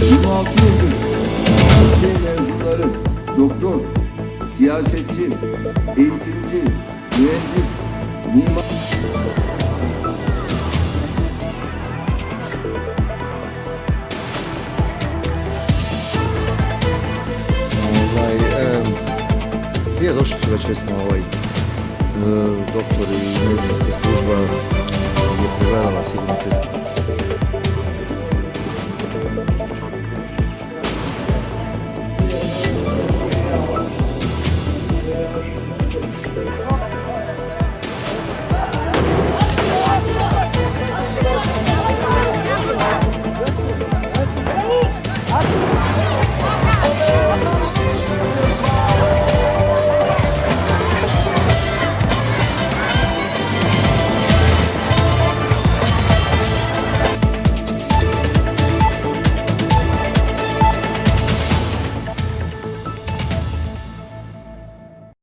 26 yıldır Türkiye mevzuları, doktor, siyasetçi, eğitimci, mühendis, mimar... Nije, došli su već smo doktori i medicinska služba je pregledala sigurno te